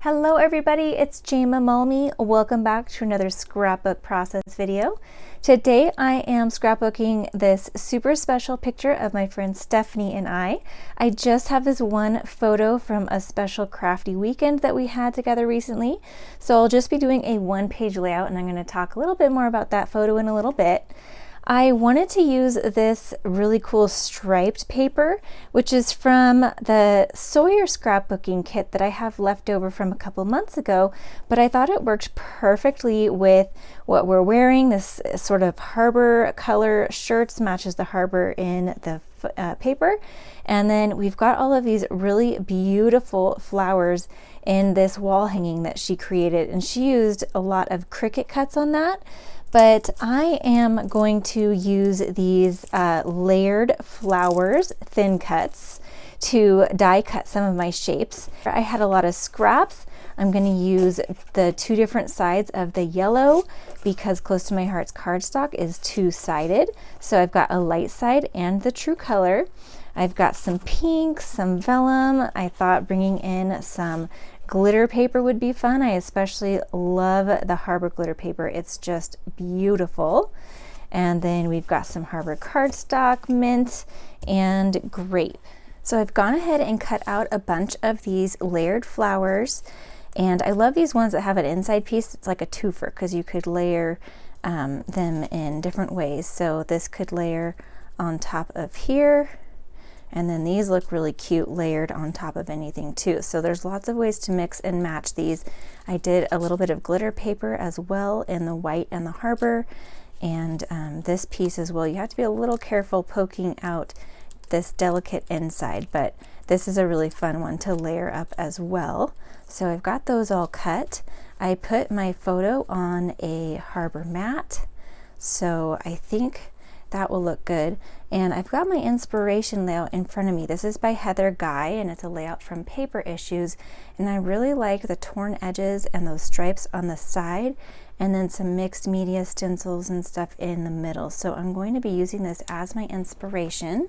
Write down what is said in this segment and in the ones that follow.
Hello everybody, it's Jama Mulmy. Welcome back to another scrapbook process video. Today I am scrapbooking this super special picture of my friend Stephanie and I. I just have this one photo from a special crafty weekend that we had together recently. So I'll just be doing a one-page layout and I'm going to talk a little bit more about that photo in a little bit. I wanted to use this really cool striped paper, which is from the Sawyer scrapbooking kit that I have left over from a couple months ago, but I thought it worked perfectly with what we're wearing. This sort of Harbour color shirts matches the Harbour in the paper. And then we've got all of these really beautiful flowers in this wall hanging that she created, and she used a lot of Cricut cuts on that. But I am going to use these layered flowers, thin cuts, to die cut some of my shapes. I had a lot of scraps. I'm going to use the two different sides of the yellow because Close to My Heart's cardstock is two-sided. So I've got a light side and the true color. I've got some pink, some vellum. I thought bringing in some glitter paper would be fun. I especially love the Harbour glitter paper. It's just beautiful. And then we've got some Harbour cardstock, mint, and grape. So I've gone ahead and cut out a bunch of these layered flowers. And I love these ones that have an inside piece. It's like a twofer because you could layer them in different ways. So this could layer on top of here. And then these look really cute layered on top of anything too. So there's lots of ways to mix and match these. I did a little bit of glitter paper as well in the white and the Harbour. And this piece as well. You have to be a little careful poking out this delicate inside, but this is a really fun one to layer up as well. So I've got those all cut. I put my photo on a Harbour mat. So I think that will look good. And I've got my inspiration layout in front of me. This is by Heather Guy and it's a layout from Paper Issues. And I really like the torn edges and those stripes on the side and then some mixed media stencils and stuff in the middle. So I'm going to be using this as my inspiration.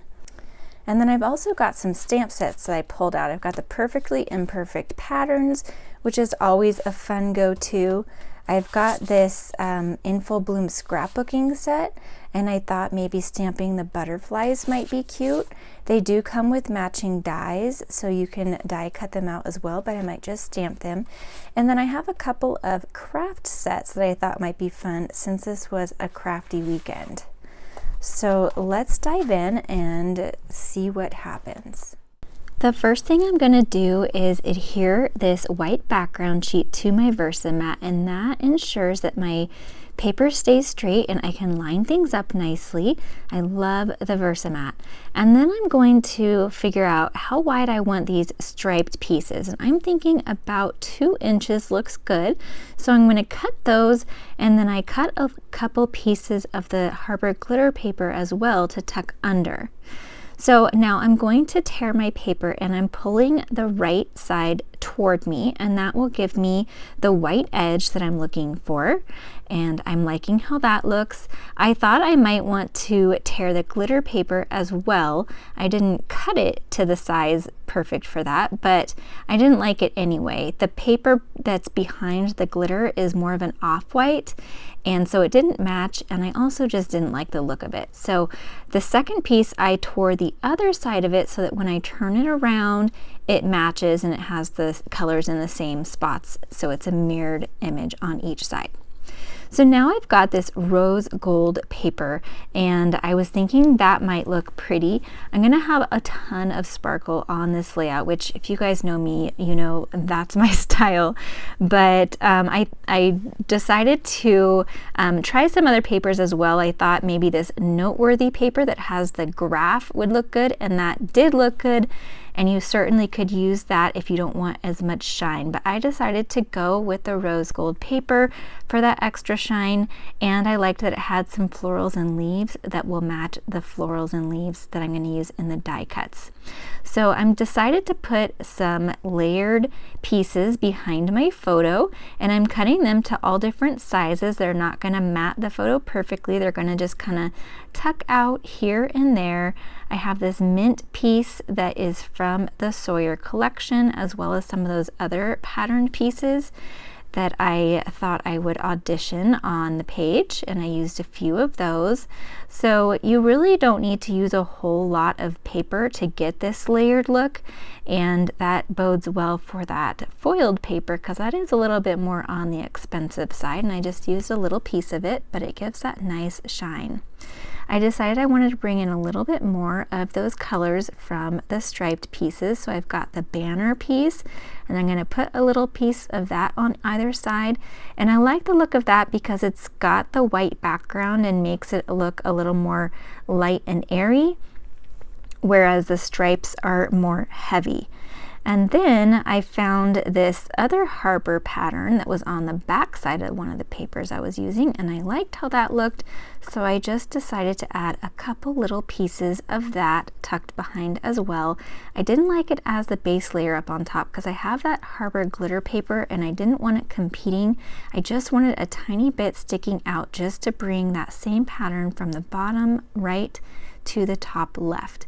And then I've also got some stamp sets that I pulled out. I've got the Perfectly Imperfect Patterns, which is always a fun go-to. I've got this In Full Bloom scrapbooking set, and I thought maybe stamping the butterflies might be cute. They do come with matching dies, so you can die cut them out as well, but I might just stamp them. And then I have a couple of craft sets that I thought might be fun since this was a crafty weekend. So let's dive in and see what happens. The first thing I'm going to do is adhere this white background sheet to my Versamat, and that ensures that my paper stays straight and I can line things up nicely. I love the Versamat. And then I'm going to figure out how wide I want these striped pieces. And I'm thinking about 2 inches looks good. So I'm going to cut those, and then I cut a couple pieces of the Harbour glitter paper as well to tuck under. So now I'm going to tear my paper and I'm pulling the right side toward me, and that will give me the white edge that I'm looking for. And I'm liking how that looks. I thought I might want to tear the glitter paper as well. I didn't cut it to the size perfect for that, but I didn't like it anyway. The paper that's behind the glitter is more of an off-white, and so it didn't match, and I also just didn't like the look of it. So the second piece, I tore the other side of it so that when I turn it around, it matches and it has the colors in the same spots, so it's a mirrored image on each side. So now I've got this rose gold paper, and I was thinking that might look pretty. I'm gonna have a ton of sparkle on this layout, which if you guys know me, you know that's my style. But I decided to try some other papers as well. I thought maybe this noteworthy paper that has the graph would look good, and that did look good. And you certainly could use that if you don't want as much shine. But I decided to go with the rose gold paper for that extra shine, and I liked that it had some florals and leaves that will match the florals and leaves that I'm going to use in the die cuts. So I'm decided to put some layered pieces behind my photo, and I'm cutting them to all different sizes. They're not going to mat the photo perfectly. They're going to just kind of tuck out here and there. I have this mint piece that is from the Sawyer collection, as well as some of those other patterned pieces that I thought I would audition on the page, and I used a few of those. So you really don't need to use a whole lot of paper to get this layered look, and that bodes well for that foiled paper because that is a little bit more on the expensive side, and I just used a little piece of it, but it gives that nice shine. I decided I wanted to bring in a little bit more of those colors from the striped pieces. So I've got the banner piece, and I'm going to put a little piece of that on either side. And I like the look of that because it's got the white background and makes it look a little more light and airy, whereas the stripes are more heavy. And then I found this other Harbour pattern that was on the back side of one of the papers I was using, and I liked how that looked, so I just decided to add a couple little pieces of that tucked behind as well. I didn't like it as the base layer up on top because I have that Harbour glitter paper and I didn't want it competing. I just wanted a tiny bit sticking out just to bring that same pattern from the bottom right to the top left.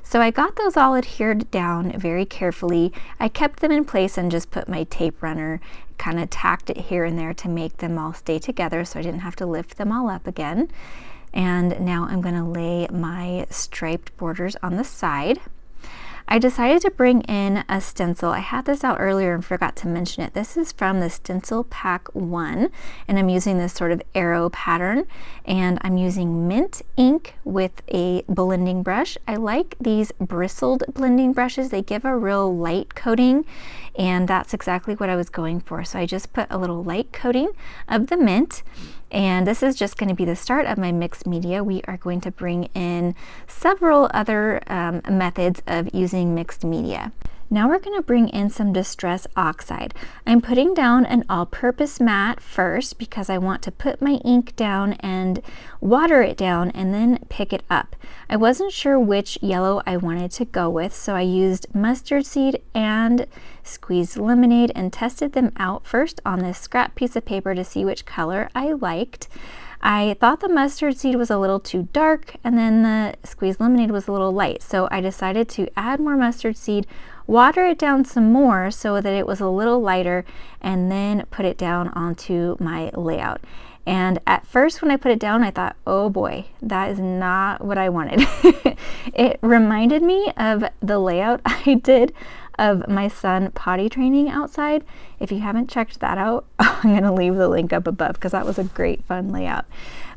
So I got those all adhered down very carefully. I kept them in place and just put my tape runner, kind of tacked it here and there to make them all stay together so I didn't have to lift them all up again. And now I'm going to lay my striped borders on the side. I decided to bring in a stencil. I had this out earlier and forgot to mention it. This is from the Stencil Pack 1, and I'm using this sort of arrow pattern, and I'm using mint ink with a blending brush. I like these bristled blending brushes. They give a real light coating, and that's exactly what I was going for. So I just put a little light coating of the mint, and this is just going to be the start of my mixed media. We are going to bring in several other methods of using mixed media. Now we're going to bring in some Distress Oxide. I'm putting down an all-purpose mat first because I want to put my ink down and water it down and then pick it up. I wasn't sure which yellow I wanted to go with, so I used mustard seed and squeezed lemonade and tested them out first on this scrap piece of paper to see which color I liked. I thought the mustard seed was a little too dark, and then the squeezed lemonade was a little light, so I decided to add more mustard seed, water it down some more so that it was a little lighter, and then put it down onto my layout. And at first when I put it down, I thought, oh boy, that is not what I wanted. It reminded me of the layout I did of my son potty training outside. If you haven't checked that out, I'm going to leave the link up above because that was a great fun layout.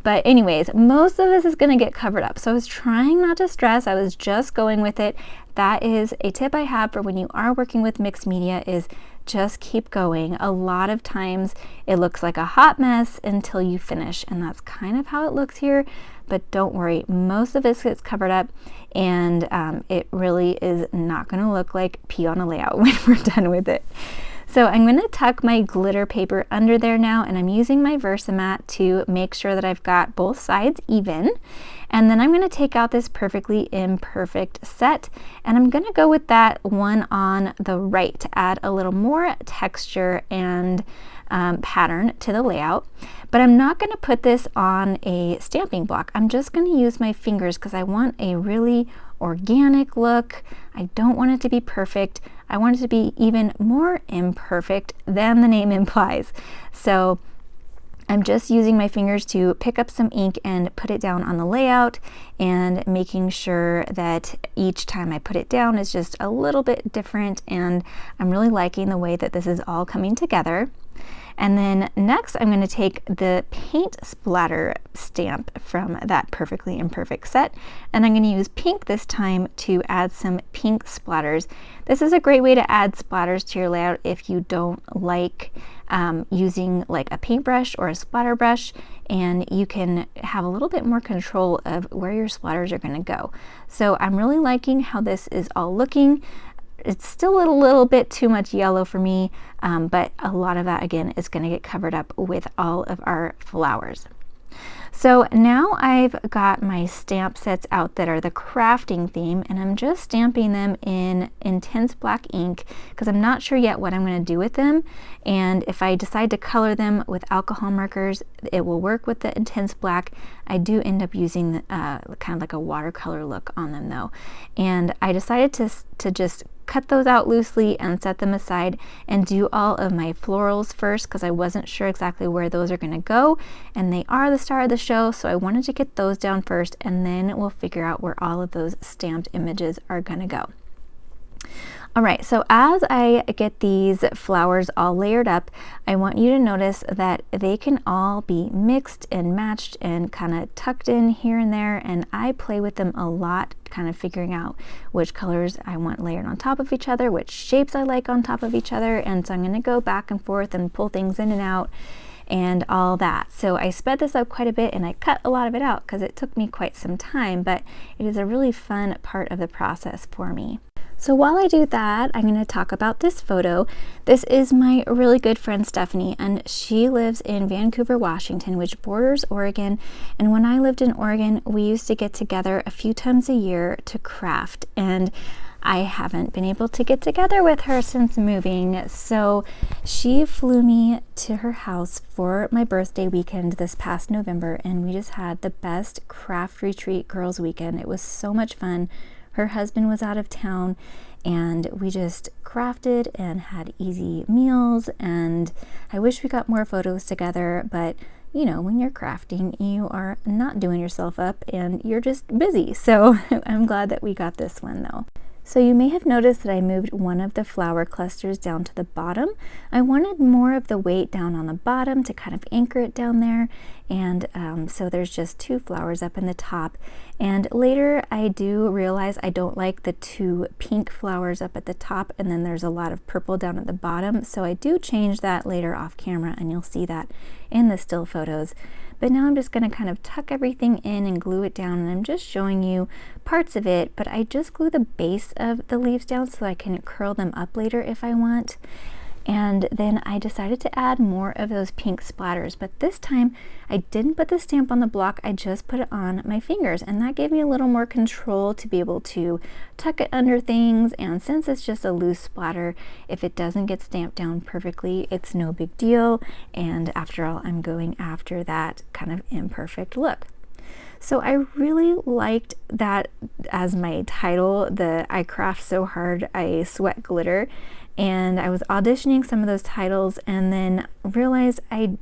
But anyways, most of this is going to get covered up. So I was trying not to stress. I was just going with it. That is a tip I have for when you are working with mixed media, is just keep going. A lot of times it looks like a hot mess until you finish, and that's kind of how it looks here. But don't worry, most of this gets covered up, and it really is not going to look like pee on a layout when we're done with it. So I'm going to tuck my glitter paper under there now, and I'm using my Versamat to make sure that I've got both sides even. And then I'm going to take out this Perfectly Imperfect set, and I'm going to go with that one on the right to add a little more texture and pattern to the layout. But I'm not going to put this on a stamping block. I'm just going to use my fingers because I want a really organic look. I don't want it to be perfect. I want it to be even more imperfect than the name implies. So I'm just using my fingers to pick up some ink and put it down on the layout, and making sure that each time I put it down is just a little bit different, and I'm really liking the way that this is all coming together. And then next I'm going to take the paint splatter stamp from that Perfectly Imperfect set, and I'm going to use pink this time to add some pink splatters. This is a great way to add splatters to your layout if you don't like using like a paintbrush or a splatter brush, and you can have a little bit more control of where your splatters are going to go. So I'm really liking how this is all looking. It's still a little bit too much yellow for me, but a lot of that again is going to get covered up with all of our flowers. So now I've got my stamp sets out that are the crafting theme, and I'm just stamping them in intense black ink because I'm not sure yet what I'm going to do with them. And if I decide to color them with alcohol markers, it will work with the intense black. I do end up using kind of like a watercolor look on them though. And I decided to just cut those out loosely and set them aside and do all of my florals first because I wasn't sure exactly where those are going to go, and they are the star of the show, so I wanted to get those down first, and then we'll figure out where all of those stamped images are going to go. All right, so as I get these flowers all layered up, I want you to notice that they can all be mixed and matched and kind of tucked in here and there, and I play with them a lot, kind of figuring out which colors I want layered on top of each other, which shapes I like on top of each other, and so I'm going to go back and forth and pull things in and out and all that. So I sped this up quite a bit and I cut a lot of it out because it took me quite some time, but it is a really fun part of the process for me. So while I do that, I'm going to talk about this photo. This is my really good friend Stephanie, and she lives in Vancouver, Washington, which borders Oregon. And when I lived in Oregon, we used to get together a few times a year to craft, and I haven't been able to get together with her since moving. So she flew me to her house for my birthday weekend this past November, and we just had the best craft retreat girls weekend. It was so much fun. Her husband was out of town, and we just crafted and had easy meals, and I wish we got more photos together, but you know, when you're crafting, you are not doing yourself up and you're just busy. So I'm glad that we got this one though. So you may have noticed that I moved one of the flower clusters down to the bottom. I wanted more of the weight down on the bottom to kind of anchor it down there, and so there's just two flowers up in the top. And later I do realize I don't like the two pink flowers up at the top, and then there's a lot of purple down at the bottom, so I do change that later off camera, and you'll see that in the still photos. But now I'm just going to kind of tuck everything in and glue it down, and I'm just showing you parts of it, but I just glue the base of the leaves down so I can curl them up later if I want. And then I decided to add more of those pink splatters, but this time I didn't put the stamp on the block, I just put it on my fingers, and that gave me a little more control to be able to tuck it under things. And since it's just a loose splatter, if it doesn't get stamped down perfectly, it's no big deal, and after all, I'm going after that kind of imperfect look. So I really liked that as my title, the I craft so hard I sweat glitter, and I was auditioning some of those titles and then realized I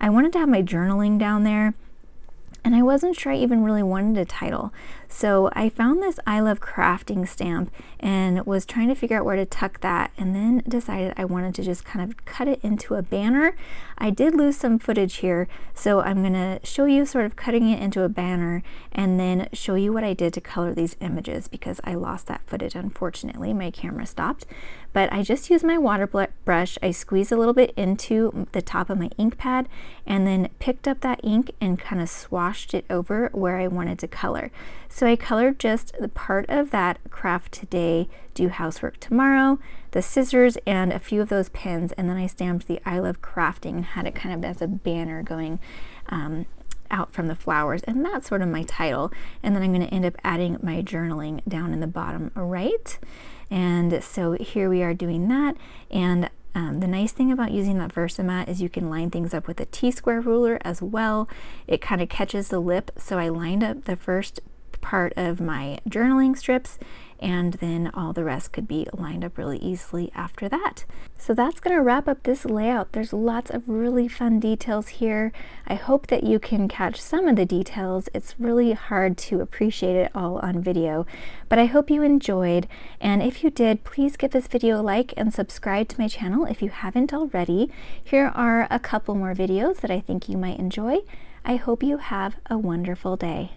wanted to have my journaling down there, and I wasn't sure I even really wanted a title. So I found this I Love Crafting stamp and was trying to figure out where to tuck that, and then decided I wanted to just kind of cut it into a banner. I did lose some footage here, so I'm going to show you sort of cutting it into a banner and then show you what I did to color these images, because I lost that footage, unfortunately. My camera stopped. But I just used my water brush, I squeezed a little bit into the top of my ink pad, and then picked up that ink and kind of swashed it over where I wanted to color. So I colored just the part of that craft today, do housework tomorrow, the scissors, and a few of those pins, and then I stamped the I Love Crafting and had it kind of as a banner going out from the flowers, and that's sort of my title. And then I'm going to end up adding my journaling down in the bottom right. And so here we are doing that, and the nice thing about using that Versamat is you can line things up with a T-square ruler as well. It kind of catches the lip, so I lined up the first part of my journaling strips, and then all the rest could be lined up really easily after that. So that's going to wrap up this layout. There's lots of really fun details here. I hope that you can catch some of the details. It's really hard to appreciate it all on video, but I hope you enjoyed, and if you did, please give this video a like and subscribe to my channel if you haven't already. Here are a couple more videos that I think you might enjoy. I hope you have a wonderful day.